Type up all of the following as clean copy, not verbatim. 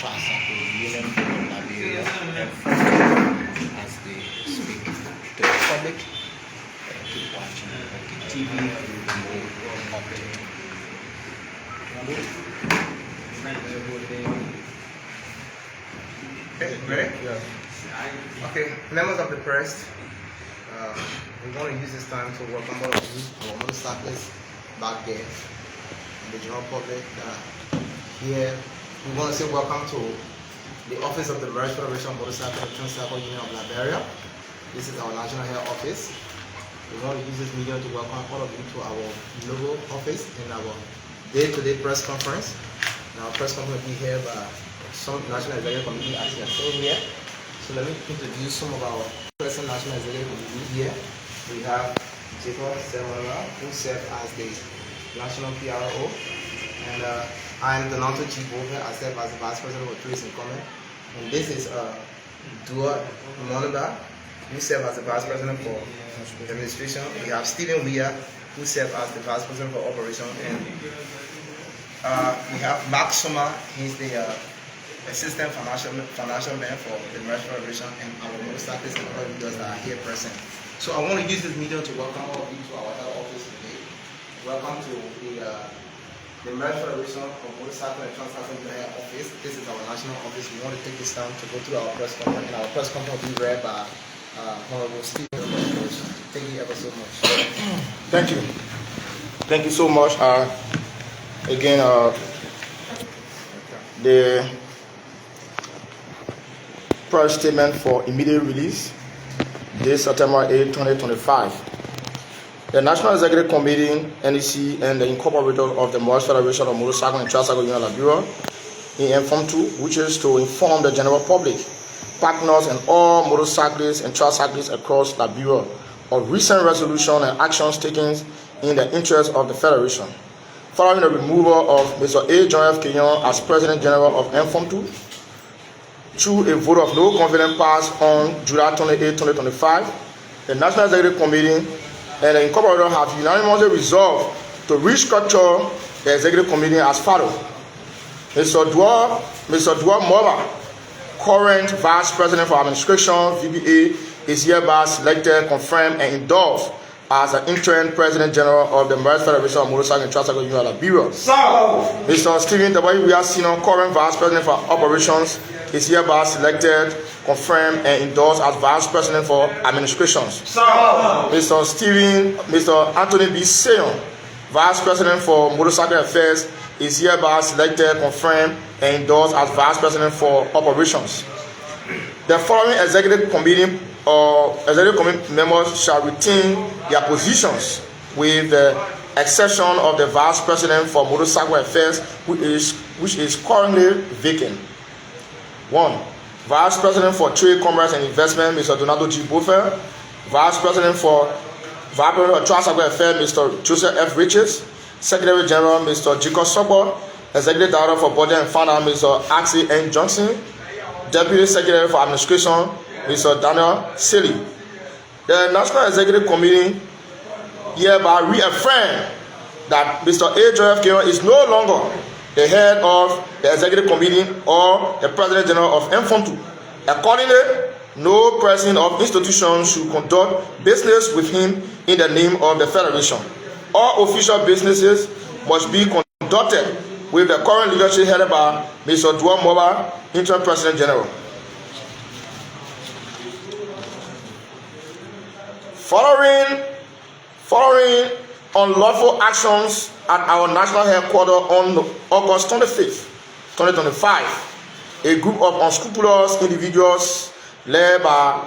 Tricycle Unions of Liberia, as they speak to the public, to watch TV through the public. Ready? Yeah. Okay, members of the press, we want to use this time to welcome all of you, our motorcyclists back there, and the general public here. We want to say welcome to the office of the Merged Federation of Motorcycle and Tricycle Union of Liberia. This is our national head office. We want to use this medium to welcome all of you to our local office in our day-to-day press conference. And our press conference will be here by some national executive committee as you are seeing here. So let me introduce some of our present national executive committee here. We have Jacob Semara, who serves as the national PRO, and I am Donato G. Bover. I serve as the vice president of Tourism and Comment. And this is Dua Monoba, who serves as the vice president for administration. We have Stephen Weir, who serves as the vice president for operation, and we have Mark Summer. He's the assistant financial man for the Merged Federation, and our motorcyclists and other leaders that are here present. So I want to use this medium to welcome all of you to our head office today. Welcome to the Merged Federation of Motorcycle and Tricycle Union office. This is our national office. We want to take this time to go through our press conference, and our press conference will be read by Honorable Stephen. Thank you ever so much. Thank you. Thank you so much. Again, the press statement for immediate release, this September 8, 2025. The National Executive Committee, NEC, and the incorporators of the Merged Federation of Motorcycle and Tricycle Union of Liberia, in M-FMOTUL, which is to inform the general public, partners, and all motorcyclists and tricyclists across Liberia of recent resolution and actions taken in the interest of the Federation. Following the removal of Mr. A. John F. Kenyon as President General of M-FMOTUL, through a vote of no confidence passed on July 28, 2025, the National Executive Committee and the incorporators have unanimously resolved to restructure the Executive Committee as follows. Mr. Dua Moba, current Vice President for Administration, VBA, is hereby selected, confirmed, and endorsed as the interim President General of the Merged Federation of Motorcycle and Tricycle Union of Liberia. Mr. Stephen W. Senior, current Vice President for Operations, is hereby selected, confirmed, and endorsed as Vice President for Administrations. Mr. Anthony B. Seyon, Vice President for Motorcycle Affairs, is hereby selected, confirmed, and endorsed as Vice President for Operations. The following Executive Committee members shall retain their positions with the exception of the Vice President for Motorcycle Affairs, which is currently vacant. 1. Vice President for Trade, Commerce, and Investment, Mr. Donato G. Bofer. Vice President for Tricycle Affairs, Mr. Joseph F. Riches. Secretary General, Mr. Jacob Sobo. Executive Director for Budget and Finance, Mr. Axel N. Johnson. Deputy Secretary for Administration, Mr. Daniel Silly. The National Executive Committee hereby reaffirm that Mr. A. John F. Kenyon is no longer the head of the Executive Committee or the President General of M-FMOTUL. Accordingly, no person of institution should conduct business with him in the name of the Federation. All official businesses must be conducted with the current leadership headed by Mr. Dua Moba, Interim President General. Following unlawful actions at our national headquarters on August 25th, 2025, a group of unscrupulous individuals led by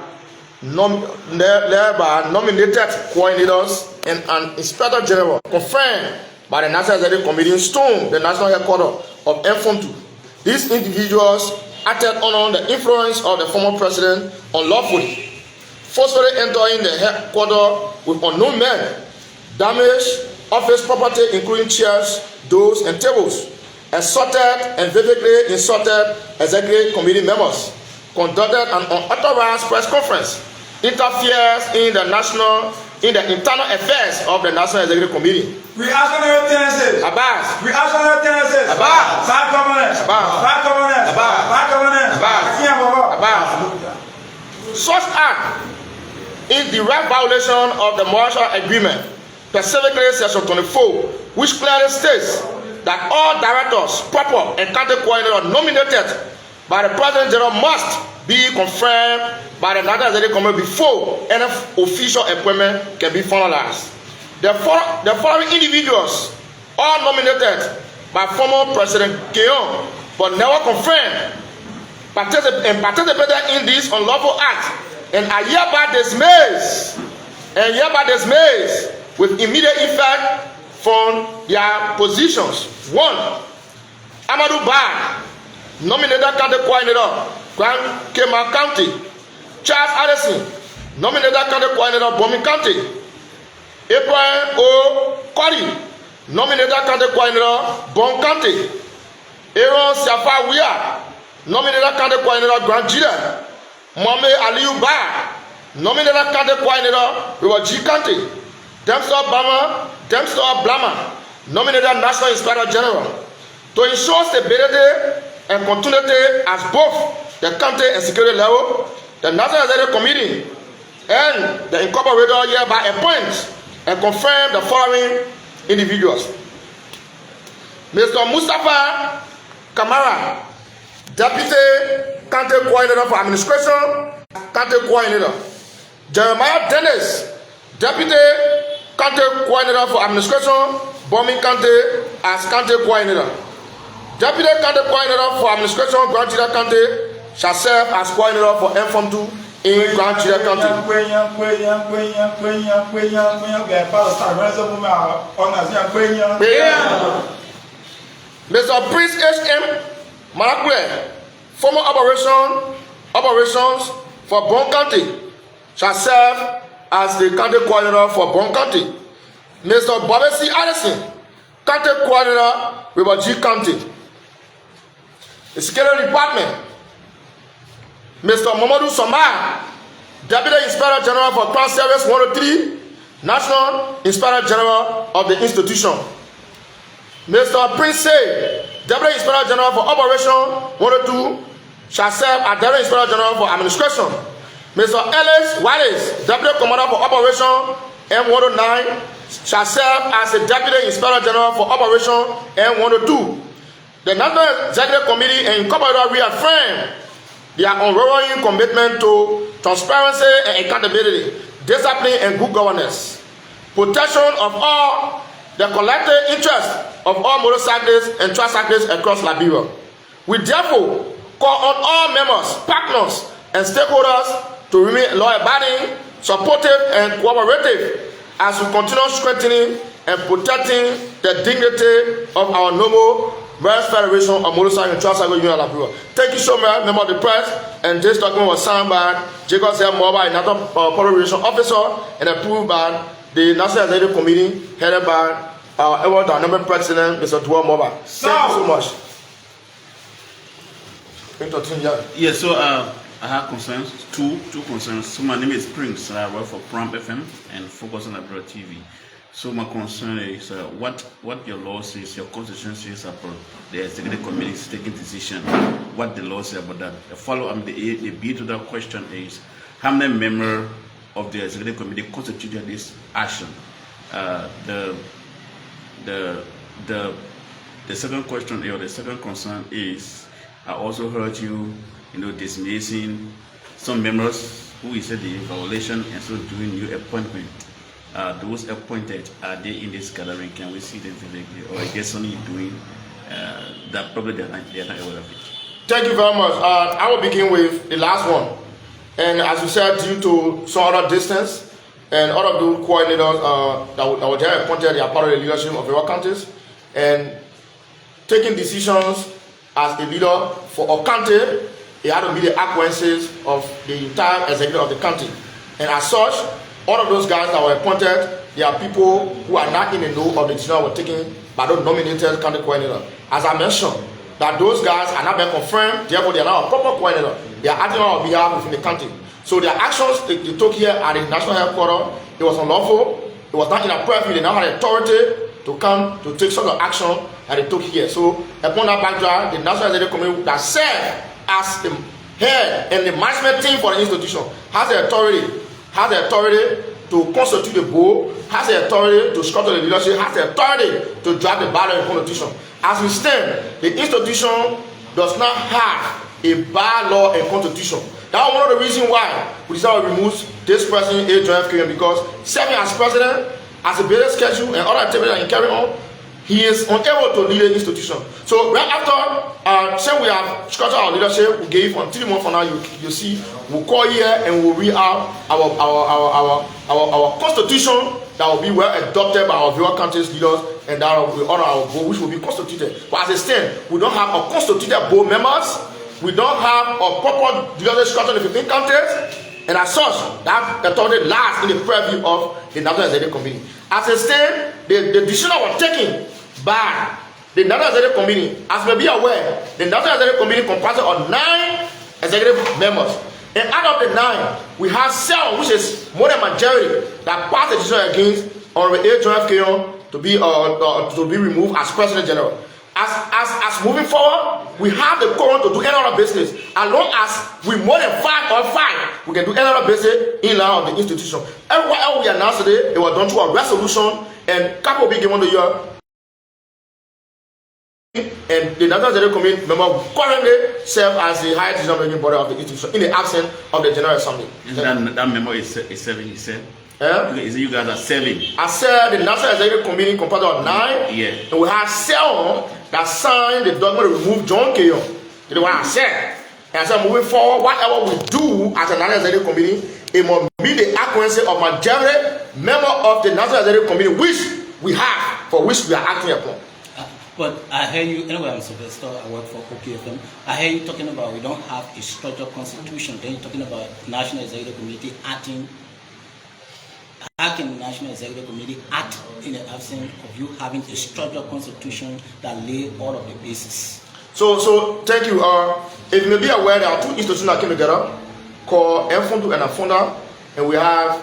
nominated coordinators and an inspector general, confirmed by the National Executive Committee, stormed the national headquarters of M-FMOTUL. These individuals acted under the influence of the former president unlawfully, forcefully entering the headquarters with unknown men, damaged office property including chairs, doors, and tables, assaulted and vividly insulted Executive Committee members, conducted an unauthorized press conference, interferes in the internal affairs of the National Executive Committee. Reactionary tendencies. Abbas. Reactionary tendencies. Abbas. Bad governance. Abbas. Bad governance. Abbas. Bad Such act is direct violation of the Marshall Agreement, specifically Section 24, which clearly states that all directors, proper and county coordinators nominated by the President General must be confirmed by the National Executive Committee before any official appointment can be finalized. The following individuals, all nominated by former President Keon, but never confirmed, participated in this unlawful act, and are hereby dismissed with immediate effect from their positions. 1. Amadou Ba, nominated county coordinator, Grand Kema County. Charles Addison, nominated county coordinator, Bomi County. April O. Kori, nominated county coordinator, Bon County. Aaron Safa Wia, nominated county coordinator, Grand Jida. Mohamed Aliou Ba, nominated county coordinator, Riwaji County. Dempster Blama, nominated National Inspector General. To ensure stability and continuity as both the county and security level, the National Executive Committee and the incorporator hereby appoint and confirm the following individuals: Mr. Mustafa Kamara, Deputy County Coordinator for Administration, County Coordinator. Jeremiah Dennis, Deputy County Coordinator for Administration, Bomi County as County Coordinator. Deputy County Coordinator for Administration, Grand Jida County shall serve as coordinator for M-FMOTUL in Grand Jida County. Mr. Prince H.M. Malakule, former operations for Bon County, shall serve as the county coordinator for Bon County. Mr. Bobby C. Addison, county coordinator, Riverview County. The Security Department, Mr. Mamadou Samba, Deputy Inspector General for Crown Service 103, National Inspector General of the institution. Mr. Prince Say, Deputy Inspector General for Operation 102, shall serve as Deputy Inspector General for Administration. Mr. Ellis Wallace, Deputy Commander for Operation M109, shall serve as the Deputy Inspector General for Operation M102. The National Executive Committee and Incorporator reaffirm their unwavering commitment to transparency and accountability, discipline and good governance, protection of all the collective interests of all motorcyclists and tricyclists across Liberia. We therefore call on all members, partners, and stakeholders to remain law-abiding, supportive, and cooperative as we continue strengthening and protecting the dignity of our noble Various Federation of Motorcycle and Tricycle Unions of Liberia. Thank you so much, member of the press. And this document was signed by Jacob Z. Mobile, National Public Relations Officer, and approved by the National Executive Committee, headed by our dynamic president, Mr. Dwell Mobile. Thank you so much. Yes, so I have concerns, two concerns. So my name is Prince. I work for Pram FM and Focus on Liberia TV. So my concern is what your law says, your constitution says about the executive committee taking decision. What the law says about that. The follow-up, the B to that question is how many members of the executive committee constituted this action? The second question or the second concern is I also heard you dismissing some members who is said the violation and so doing new appointment. Those appointed, are they in this gathering? Can we see them directly? Or I guess only doing that probably they are not aware of it. Thank you very much. I will begin with the last one. And as you said, due to some other distance and all of the coordinators that were there appointed, they are part of the leadership of our counties and taking decisions as a leader for a county, they had to meet the acquaintances of the entire executive of the county. And as such, all of those guys that were appointed, they are people who are not in the know of the decision were taken by those nominated county coordinator. As I mentioned, that those guys are not being confirmed, therefore they are not a proper coordinator. They are acting on our behalf within the county. So their actions they took here at the national headquarters, it was unlawful, it was not inappropriate, they now had authority to come to take such an action that they took here. So upon that background, the National Executive Committee that served as the head and the management team for the institution has the authority to constitute the board, has the authority to structure the leadership, has the authority to draft the bylaw and constitution. As we stand, the institution does not have a bylaw and constitution. That was one of the reasons why we decided to remove this person, A-John because serving as president, as a business schedule, and other activities that he carry on, he is unable to lead an institution. So right after, say we have structured our leadership, we gave on 3 months from now, you see, we'll call here and we'll read out our constitution that will be well adopted by our various countries' leaders, and that will be on our board, which will be constituted. But as it stands, we don't have a constituted board members, we don't have a proper leadership structure in the 15 countries, and as such, that authority lies in the purview of the National Executive Committee. As it stands, the decision that was taken by the National Executive Committee, as you may be aware, the National Executive Committee comprises of 9 executive members. And out of the 9, we have 7, which is more than majority, that passed the decision against Honorable A-John to be removed as President General. As moving forward, we have the quorum to do any other business. As long as we more than 5, we can do any other business in line of the institution. Everywhere else we announced today, it was done through a resolution, and couple will be given to you. And the National Executive Committee member currently serve as the highest decision-making body of the institution in the absence of the General Assembly. That member is serving, he said? Is it you guys are serving? I said the National Executive Committee composed of 9, and we have 7 that signed the document to remove John Keyon. The one I said. And I said, moving forward, whatever we do as a National Executive Committee, it must be the acquiescence of majority member of the National Executive Committee, which we have, for which we are acting upon. But I hear you, anyway, I'm Sylvester, I work for M-FMOTUL. I hear you talking about we don't have a structured constitution. Then you're talking about National Executive Committee acting the National Executive Committee act in the absence of you having a structured constitution that lay all of the basis. So thank you. If you may be aware, there are 2 institutions that came together called M-FMOTUL and AFONDA, and we have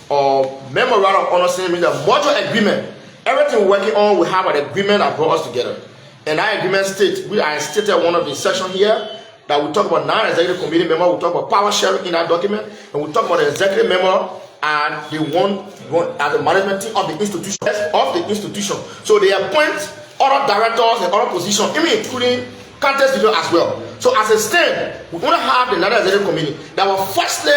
a memorandum of understanding, the mutual agreement. Everything we're working on, we have an agreement that brought us together. And that agreement states, I stated one of the sections here, that we talk about 9 executive committee members, we talk about power sharing in that document, and we talk about the executive member and the one as the management team of the institution. So they appoint other directors and other positions, even including contest leader as well. So as a stand, we're going to have the National Executive Committee that will firstly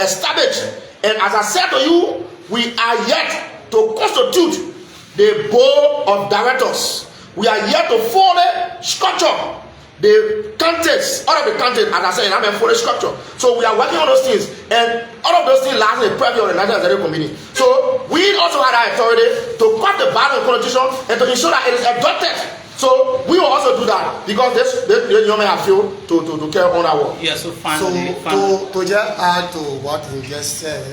established. And as I said to you, we are yet to constitute the board of directors. We are yet to fully structure the context, all of the content, as I said, I'm a fully structure. So we are working on those things, and all of those things last in the purview of the National Executive Committee. So we also had our authority to cut the bylaw and constitution and to ensure that it is adopted. So we will also do that because this young men have failed to carry on our work. Yeah, so finally, to just add to what you just said,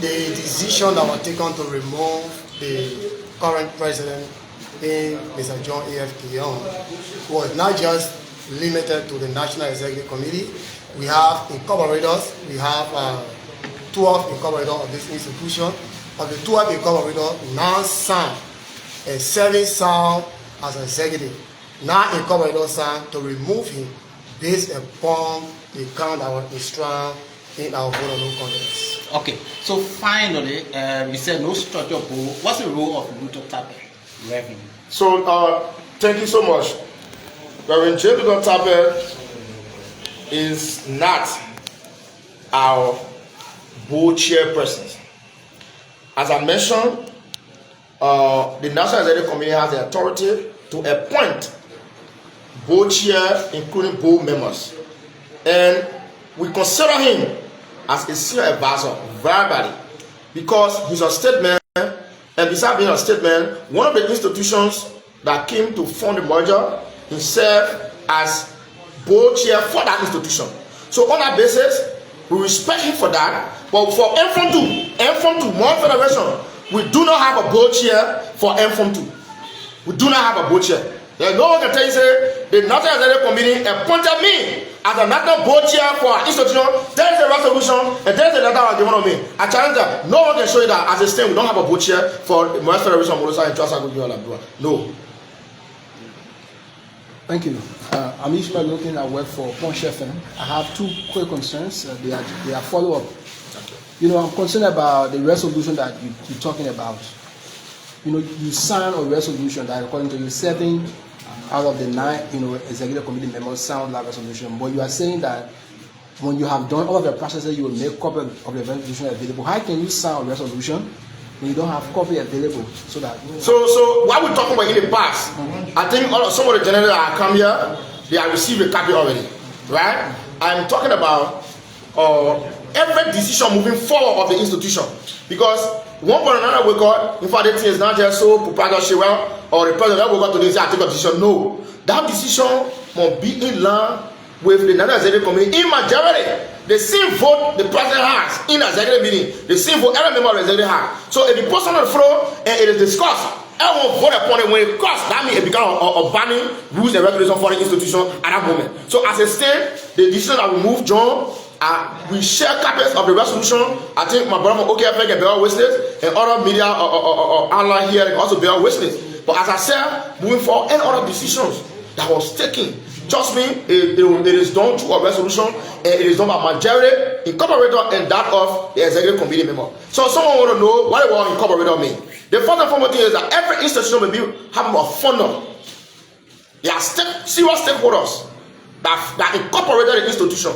the decision that was taken to remove the current president, being Mr. John A.F. Keyon, was not just limited to the National Executive Committee. We have incorporators, we have 12 incorporators of this institution. Of the 12 incorporators, 9 signed and 7 signed as executive. 9 incorporators signed to remove him based upon the count that was instructed in our vote on no contest. Okay, so finally, we said no structure board. What's the role of Luther Tapper? Revenue. So thank you so much. Reverend James Tapper is not our board chairperson. As I mentioned, the National Executive Committee has the authority to appoint board chair, including board members, and we consider him as a senior advisor verbally because he's a state man, and besides being a state man, one of the institutions that came to fund the merger, he served as board chair for that institution. So on that basis, we respect him for that. But for M-FMOTUL, More Federation, we do not have a board chair for M-FMOTUL. We do not have a board chair. There's no one can tell you, say, the National Executive Committee appointed me as a national board chair for our institution. There is a resolution, and there is a letter that was given on me. I challenge that. No one can show you that as a state, we don't have a board chair for the More Federation of Liberia and Tricycle Unions of Liberia. No. Thank you. I'm Ishmael looking. I work for Punch FM. I have two quick concerns. They are follow-up. You know, I'm concerned about the resolution that you're talking about. You know, you signed a resolution that, according to you, 7 out of the 9, executive committee members signed that resolution. But you are saying that when you have done all of the processes, you will make copy of the resolution available. How can you sign a resolution when you don't have copy available? So what we're talking about in the past, I think some of the generals that come here, they have received a copy already, right? I'm talking about every decision moving forward of the institution, because one point or another we got, in fact, the thing is not just so proprietorship, or the president that we got today say I take a decision. No, that decision must be in line with the National Executive Committee. In majority, the same vote the president has in the executive meeting, the same vote every member of the executive has. So if you post on the floor and it is discussed, everyone vote upon it. When it costs, that means it becomes a banning rules and regulations for the institution at that moment. So as a state, the decision that we move, John, we share copies of the resolution. I think my brother from OKFM can bear witness, and other media or online here can also bear witness. But as I said, moving forward, any other decisions that was taken, trust me, it is done through a resolution, and it is done by majority incorporator and that of the executive committee member. So someone want to know what the word incorporator mean. The first and foremost thing is that every institution will be having a funnel. There are serious stakeholders that incorporated the institution.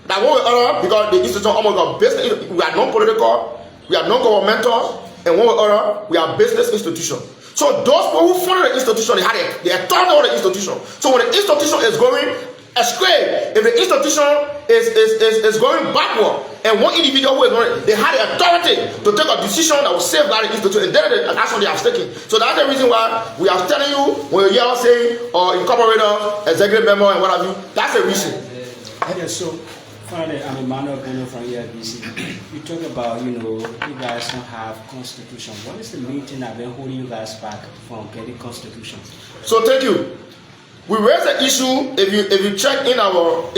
That one way or other, because the institution almost got business, we are non-political, we are non-governmental, and one way or other, we are business institution. So those people who funded the institution, they had the authority over the institution. So when the institution is going astray, if the institution is going backward, and one individual who is going, they had the authority to take a decision that will safeguard the institution, and then the action they have taken. So that's the reason why we are telling you, when you hear us saying, or incorporator, executive member, and what have you, that's the reason. Okay, so finally, I'm Emmanuel Bueno from ERBC. You talk about, you guys don't have constitution. What is the main thing that been holding you guys back from getting constitution? So thank you. We raised the issue. If you check in our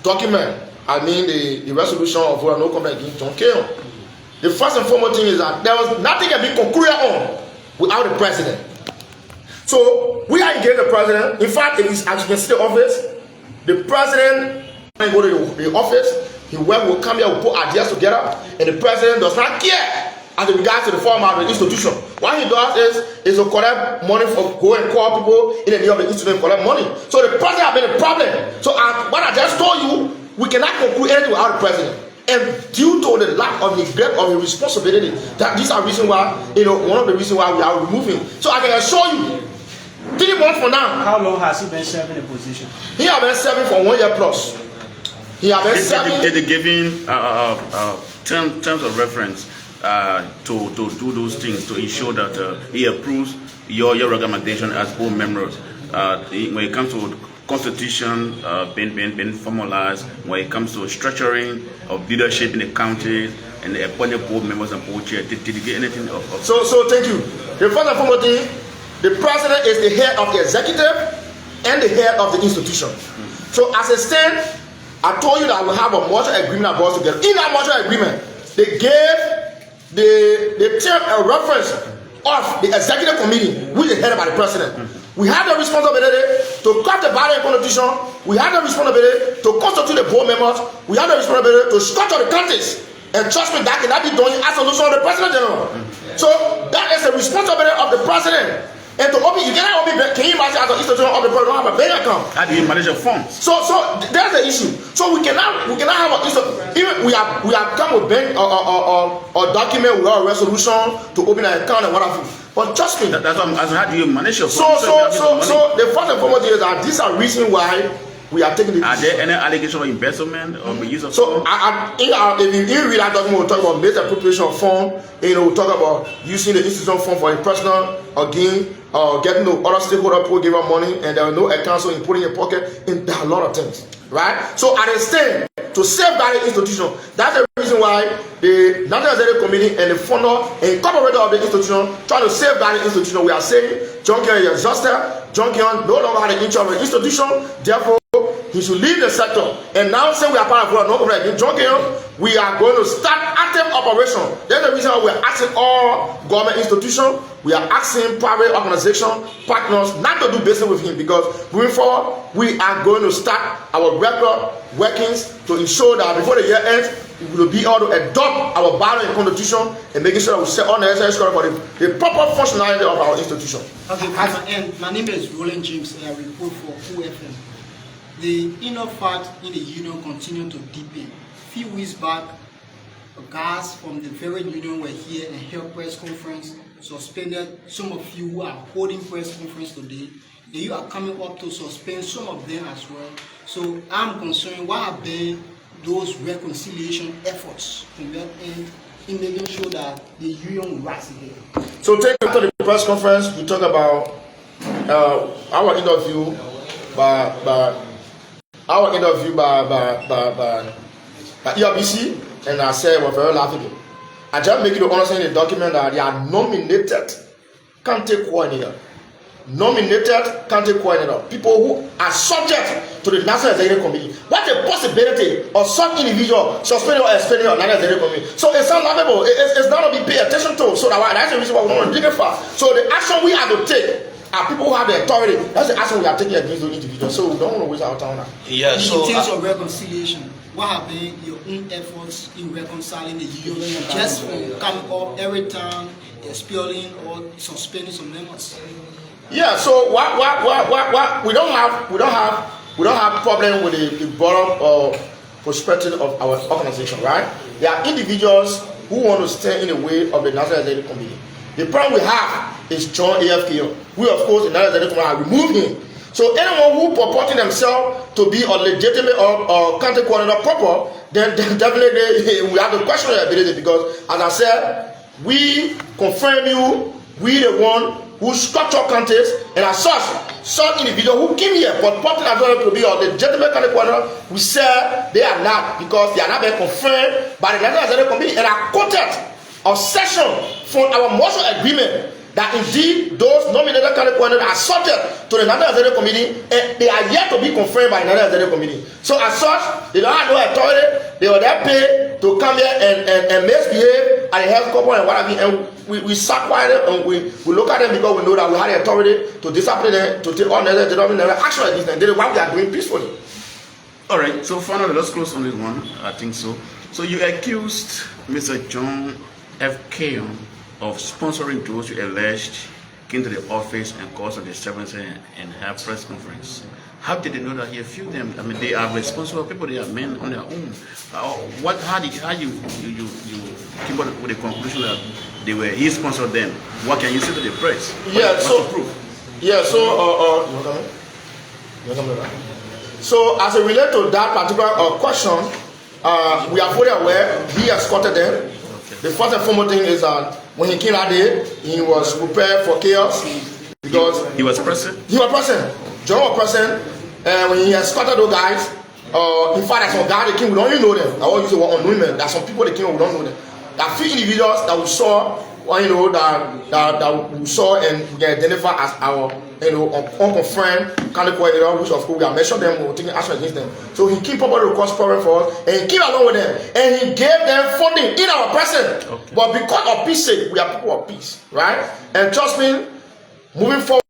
document, I mean the resolution of no comment against John Keon. The first and foremost thing is that there was nothing can be concluded on without the president. So we are engaged the president. In fact, it is as you can see the office. The president when he go to the office, he will come here, will put ideas together, and the president does not care as regards to the format of the institution. What he does is to collect money for go and call people in the name of the institution and collect money. So the president has been a problem. So what I just told you, we cannot conclude anything without the president. And due to the lack of neglect of the responsibility, that these are reasons why, one of the reasons why we are removing. So I can assure you, 3 months from now. How long has he been serving the position? He has been serving for 1 year plus. He has been serving. Did they give him terms of reference to do those things to ensure that he approves your recommendation as board members when it comes to constitution being formalized, when it comes to structuring of leadership in the county and the appointed board members and board chair? Did you get anything of? So thank you. The first and foremost thing, the president is the head of the executive and the head of the institution. So as a stand, I told you that we have a mutual agreement about together. In that mutual agreement, they gave the term a reference of the executive committee, which is headed by the president. We have the responsibility to cut the body constitution. We have the responsibility to constitute the board members. We have the responsibility to structure the counties. And trust me, that cannot be done as a solution of the president general. So that is the responsibility of the president. And to open, you cannot open, can you imagine as an institution of the president don't have a bank account? How do you manage your funds? So that's the issue. So we cannot have a even we have come with bank or document with our resolution to open an account and whatever. But trust me, that's what I'm asking. How do you manage your so funds? So the first and foremost is that these are reasons why we are taking the. Are there any allegations of embezzlement or use of? So if you read that document, we'll talk about misappropriation of fund. We'll talk about using the institution fund for a personal gain, getting the other stakeholder people give up money, and there are no accounts so you put in your pocket. And there are a lot of things, right? So at a stand to safeguard the institution, that's the reason why the National Executive Committee and the funder and incorporator of the institution trying to safeguard the institution. We are saying John Keon is exhausted. John Keon no longer had an interest of the institution. Therefore, he should leave the sector. And now say we are part of God, no problem. In John Kenyon, we are going to start active operation. That's the reason why we are asking all government institutions, we are asking private organizations, partners, not to do business with him, because moving forward, we are going to start our regular workings to ensure that before the year ends, we will be able to adopt our value and constitution and making sure that we set all necessary for the proper functionality of our institution. Okay, my name is Roland James, and I report for M-FM. The inner fight in the union continued to deepen. A few weeks back, guys from the very union were here and held press conference, suspended some of you who are holding press conference today. And you are coming up to suspend some of them as well. So I'm concerned, what have been those reconciliation efforts from your end in making sure that the union will rise again? So take after the press conference, we talk about our interview by ERBC, and I said we're very laughable. I just make you understand in the document that they are nominated county coordinator. Nominated county coordinator, people who are subject to the National Executive Committee. What a possibility of some individual suspending or expelling on National Executive Committee. So it's not laughable. It's not to be paid attention to. So that's the reason why we want to dig it fast. So the action we have to take are people who have the authority. That's the action we are taking against those individuals. So we don't want to waste our time now. Yeah, so in terms of reconciliation, what have been your own efforts in reconciling the union, just from coming up every time, expelling or suspending some members? Yeah, so what we don't have problem with the bottom perspective of our organization, right? There are individuals who want to stand in the way of the National Executive Committee. The problem we have is John AFK. We, of course, the National Executive Committee have removed him. So anyone who purporting themselves to be a legitimate or county coordinator proper, then definitely we have to question their ability, because, as I said, we confirm you, we the one who structure counties, and as such individual who came here purporting as well to be a legitimate county coordinator, we say they are not, because they are not being confirmed by the National Executive Committee, and are quoted a section from our mutual agreement that indeed those nominated county coordinators are subject to the National Executive Committee, and they are yet to be confirmed by the National Executive Committee. So as such, they don't have no authority. They were there paid to come here and misbehave at the health corps and whatever, and we sat quiet and we look at them, because we know that we had the authority to discipline them, to take all necessary action against them. This is what we are doing peacefully. All right, so finally, let's close on this one. I think so. So you accused Mr. John F. Keyon of sponsoring those who alleged came to the office and caused a disturbance and have press conference. How did they know that he few them? I mean, they are responsible people. They are men on their own. How you came up with the conclusion that he sponsored them? What can you say to the press? So as it relates to that particular question, we are fully aware he escorted them. The first and foremost thing is that when he came that day, he was prepared for chaos, because he was present. He was present. John was present, and when he escorted those guys, in fact, there's some guys the king, we don't even know them. I won't use the word unknown men. There's some people the king, we don't know them. There are few individuals that we saw, that we saw and we can identify as our unconfirmed county coordinator, which of course we have mentioned them, we were taking action against them. So he came probably to cause problem for us, and he came along with them, and he gave them funding in our presence. Okay. But because of peace sake, we are people of peace, right? And trust me, moving forward,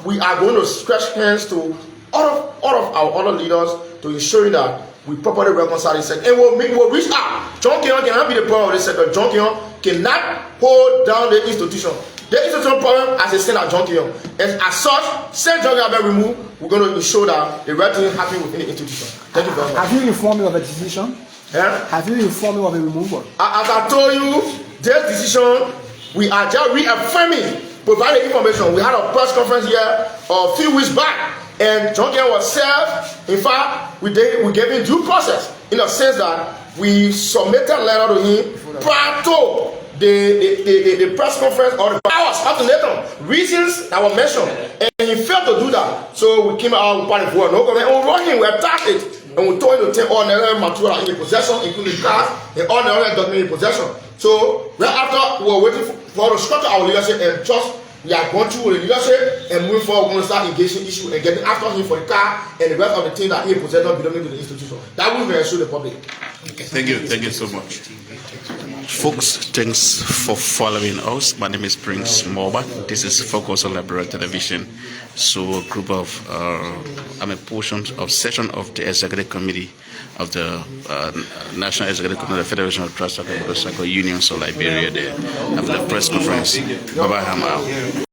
we are going to stretch hands to all of our other leaders to ensure that we properly reconcile this sector. And we'll reach out. John Kenyon cannot be the problem of this sector. John Kenyon cannot hold down the institution. The institutional problem as a stand at John Kenyon. And as such, since John Kenyon has been removed, we're going to ensure that the right thing happens within the institution. Thank you very much. Have you informed me of a decision? Yeah? Have you informed me of a removal? As I told you, this decision, we are just reaffirming, providing information. We had a press conference here a few weeks back, and John Kenyon was served. In fact, we gave him due process in the sense that we submitted a letter to him prior to the press conference or the hours after Nathan, reasons that were mentioned, and he failed to do that. So we came out with party for no comment, and we wrote him, we attacked it, and we told him to take all the M-FMOTUL in possession, including cars and all the other documents in possession. So right after we were waiting for to structure our leadership and just We are going through the leadership and moving forward. We're going to start engaging issue and getting after him for the car and the rest of the things that he possesses belonging to the institution. That will reassure the public. Thank you so much. Folks, thanks for following us. My name is Prince Moba. This is Focus on Liberia Television. So a group of, I'm a portion of session of the Executive Committee of the National Executive Committee of the Federation of Tricycle Unions of Liberia. They have the press conference. Bye-bye, I'm out.